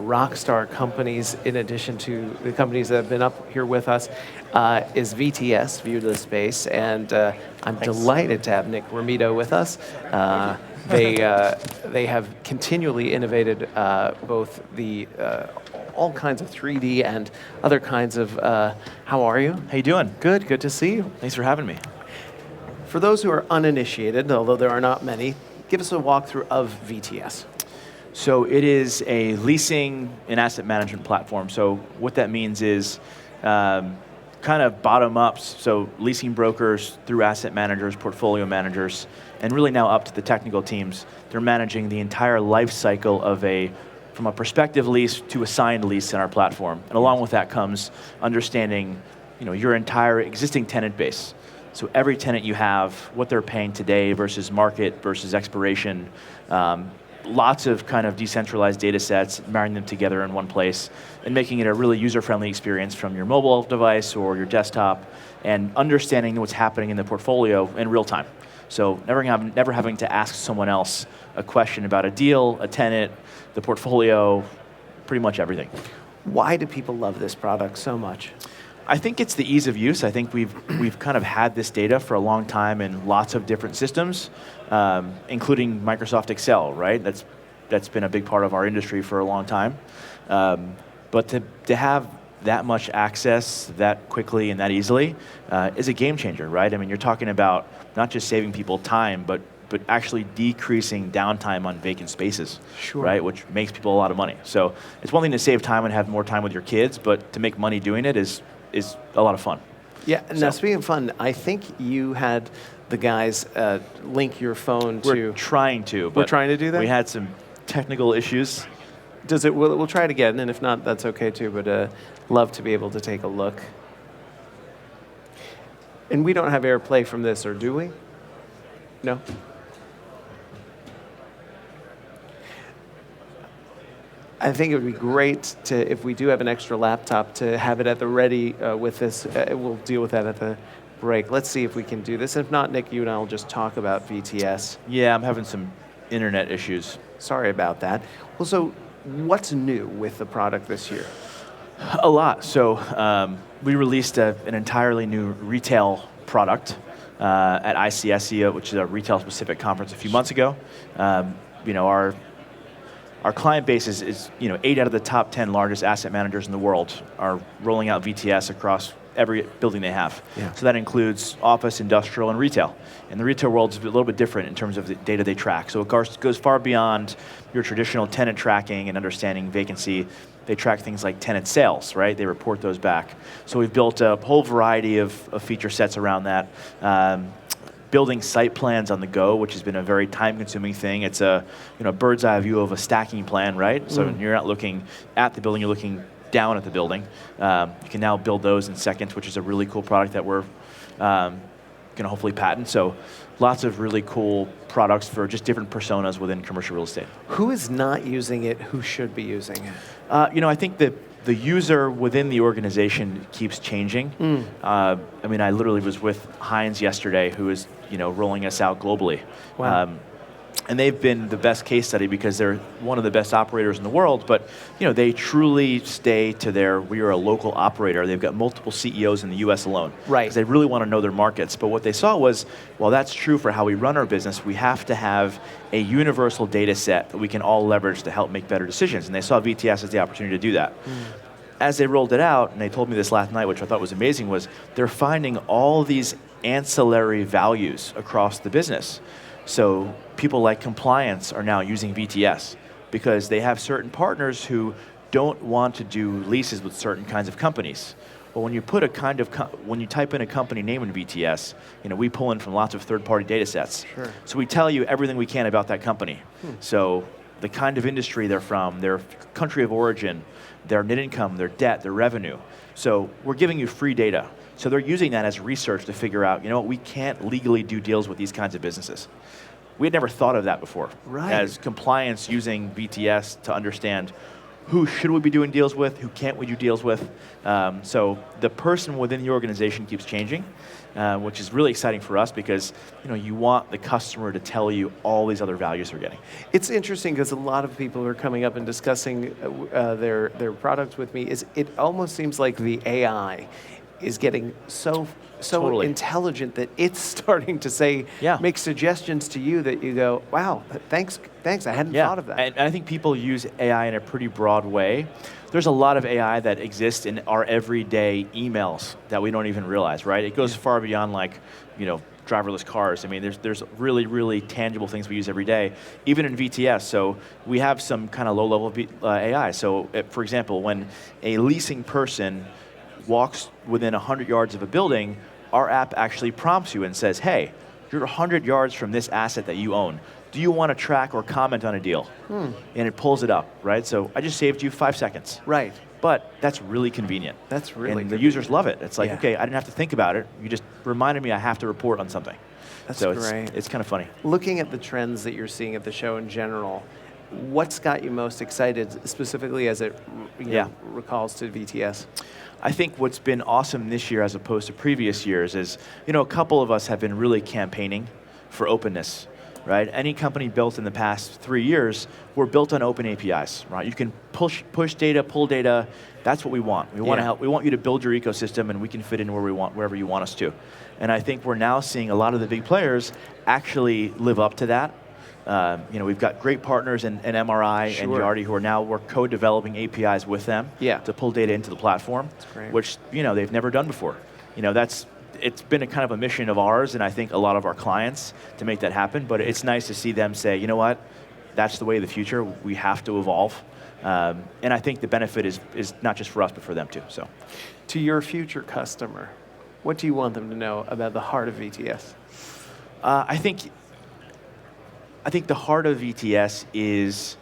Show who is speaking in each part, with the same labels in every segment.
Speaker 1: rock star companies, in addition to the companies that have been up here with us, is VTS, View to the Space, and I'm delighted to have Nick Romito with us. They have continually innovated both the all kinds of 3D and other kinds of. How are you?
Speaker 2: How you doing?
Speaker 1: Good. Good to see you.
Speaker 2: Thanks for having me.
Speaker 1: For those who are uninitiated, although there are not many, give us a walkthrough of VTS.
Speaker 2: So it is a leasing and asset management platform. So what that means is kind of bottom up. So leasing brokers through asset managers, portfolio managers, and really now up to the technical teams. They're managing the entire life cycle of from a prospective lease to a signed lease in our platform. And along with that comes understanding, your entire existing tenant base. So every tenant you have, what they're paying today versus market versus expiration. Lots of kind of decentralized data sets, marrying them together in one place and making it a really user-friendly experience from your mobile device or your desktop, and understanding what's happening in the portfolio in real time. So never having to ask someone else a question about a deal, a tenant, the portfolio, pretty much everything.
Speaker 1: Why do people love this product so much?
Speaker 2: I think it's the ease of use. I think we've kind of had this data for a long time in lots of different systems, including Microsoft Excel, right? That's been a big part of our industry for a long time. But to have that much access that quickly and that easily is a game changer, right? I mean, you're talking about not just saving people time, but actually decreasing downtime on vacant spaces,
Speaker 1: sure.
Speaker 2: Right? Which makes people a lot of money. So it's one thing to save time and have more time with your kids, but to make money doing it is a lot of fun.
Speaker 1: Yeah, now speaking of fun, I think you had the guys link your phone to...
Speaker 2: We're trying to.
Speaker 1: We're trying to do that?
Speaker 2: We had some technical issues.
Speaker 1: We'll try it again, and if not, that's okay too, but love to be able to take a look. And we don't have AirPlay from this, or do we? No? I think it would be great if we do have an extra laptop, to have it at the ready with this. We'll deal with that at the break. Let's see if we can do this. If not, Nick, you and I will just talk about VTS.
Speaker 2: Yeah, I'm having some internet issues.
Speaker 1: Sorry about that. Well, so what's new with the product this year?
Speaker 2: A lot. So we released an entirely new retail product at ICSC, which is a retail-specific conference a few months ago. Our client base is 8 out of the top 10 largest asset managers in the world are rolling out VTS across every building they have.
Speaker 1: Yeah.
Speaker 2: So that includes office, industrial, and retail. And the retail world is a little bit different in terms of the data they track. So it goes far beyond your traditional tenant tracking and understanding vacancy. They track things like tenant sales, right? They report those back. So we've built a whole variety of feature sets around that. Building site plans on the go, which has been a very time-consuming thing. It's a bird's eye view of a stacking plan, right? So you're not looking at the building, you're looking down at the building. You can now build those in seconds, which is a really cool product that we're going to hopefully patent. So lots of really cool products for just different personas within commercial real estate.
Speaker 1: Who is not using it? Who should be using it?
Speaker 2: I think that the user within the organization keeps changing. I literally was with Heinz yesterday, who is rolling us out globally.
Speaker 1: Wow.
Speaker 2: And they've been the best case study because they're one of the best operators in the world, but they truly stay to we are a local operator. They've got multiple CEOs in the US alone.
Speaker 1: Right.
Speaker 2: Because they really want to know their markets. But what they saw was, well, that's true for how we run our business. We have to have a universal data set that we can all leverage to help make better decisions. And they saw VTS as the opportunity to do that. As they rolled it out, and they told me this last night, which I thought was amazing, was they're finding all these ancillary values across the business. So people like compliance are now using VTS because they have certain partners who don't want to do leases with certain kinds of companies. Well, when you put when you type in a company name in VTS, we pull in from lots of third-party data sets.
Speaker 1: Sure.
Speaker 2: So we tell you everything we can about that company. So the kind of industry they're from, their country of origin, their net income, their debt, their revenue. So we're giving you free data. So they're using that as research to figure out, we can't legally do deals with these kinds of businesses. We had never thought of that before.
Speaker 1: Right.
Speaker 2: As compliance using VTS to understand who should we be doing deals with, who can't we do deals with. So the person within the organization keeps changing, which is really exciting for us because you want the customer to tell you all these other values they're getting.
Speaker 1: It's interesting because a lot of people who are coming up and discussing their products with me, it almost seems like the AI is getting so
Speaker 2: Totally.
Speaker 1: intelligent that it's starting to say, make suggestions to you that you go, wow, thanks, I hadn't thought of that.
Speaker 2: And I think people use AI in a pretty broad way. There's a lot of AI that exists in our everyday emails that we don't even realize, right? It goes far beyond driverless cars. I mean, there's really, really tangible things we use every day, even in VTS. So we have some kind of low-level AI. So, for example, when a leasing person walks within 100 yards of a building, our app actually prompts you and says, hey, you're 100 yards from this asset that you own. Do you want to track or comment on a deal? And it pulls it up, right? So I just saved you 5 seconds.
Speaker 1: Right.
Speaker 2: But that's really convenient.
Speaker 1: That's really
Speaker 2: And the users love it. It's like, okay, I didn't have to think about it. You just reminded me I have to report on something.
Speaker 1: That's
Speaker 2: so
Speaker 1: great.
Speaker 2: It's kind of funny.
Speaker 1: Looking at the trends that you're seeing at the show in general, what's got you most excited, specifically as it recalls to VTS?
Speaker 2: I think what's been awesome this year as opposed to previous years is, a couple of us have been really campaigning for openness, right? Any company built in the past 3 years were built on open APIs, right? You can push data, pull data. That's what we want. We want to help. We want you to build your ecosystem, and we can fit in wherever you want us to. And I think we're now seeing a lot of the big players actually live up to that. We've got great partners in MRI and Yardi who are now, we're co-developing APIs with them to pull data into the platform, which they've never done before. It's been a kind of a mission of ours, and I think a lot of our clients to make that happen. But it's nice to see them say, you know what, that's the way of the future. We have to evolve, and I think the benefit is not just for us but for them too. So,
Speaker 1: to your future customer, what do you want them to know about the heart of VTS?
Speaker 2: I think the heart of VTS is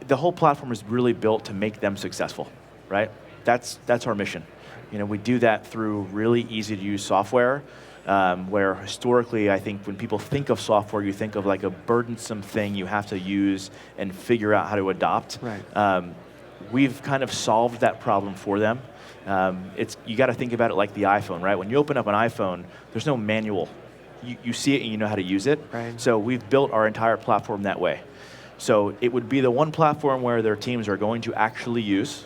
Speaker 2: the whole platform is really built to make them successful, right? That's our mission. We do that through really easy to use software, where historically I think when people think of software, you think of like a burdensome thing you have to use and figure out how to adopt.
Speaker 1: Right.
Speaker 2: We've kind of solved that problem for them. You got to think about it like the iPhone, right? When you open up an iPhone, there's no manual. You see it and you know how to use it.
Speaker 1: Right.
Speaker 2: So we've built our entire platform that way. So it would be the one platform where their teams are going to actually use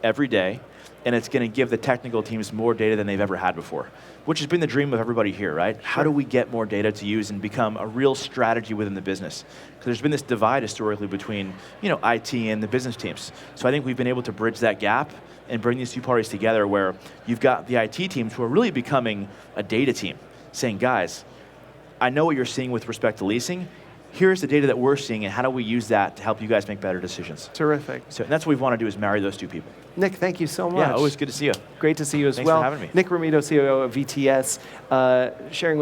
Speaker 2: every day, and it's going to give the technical teams more data than they've ever had before, which has been the dream of everybody here, right? Sure. How do we get more data to use and become a real strategy within the business? Because there's been this divide historically between IT and the business teams. So I think we've been able to bridge that gap and bring these two parties together where you've got the IT teams who are really becoming a data team, saying, guys, I know what you're seeing with respect to leasing. Here's the data that we're seeing, and how do we use that to help you guys make better decisions?
Speaker 1: Terrific.
Speaker 2: So that's what we want to do is marry those two people.
Speaker 1: Nick, thank you so much.
Speaker 2: Yeah, always good to see you.
Speaker 1: Great to see you as
Speaker 2: Thanks
Speaker 1: well.
Speaker 2: for having me.
Speaker 1: Nick Romito, COO of VTS, sharing with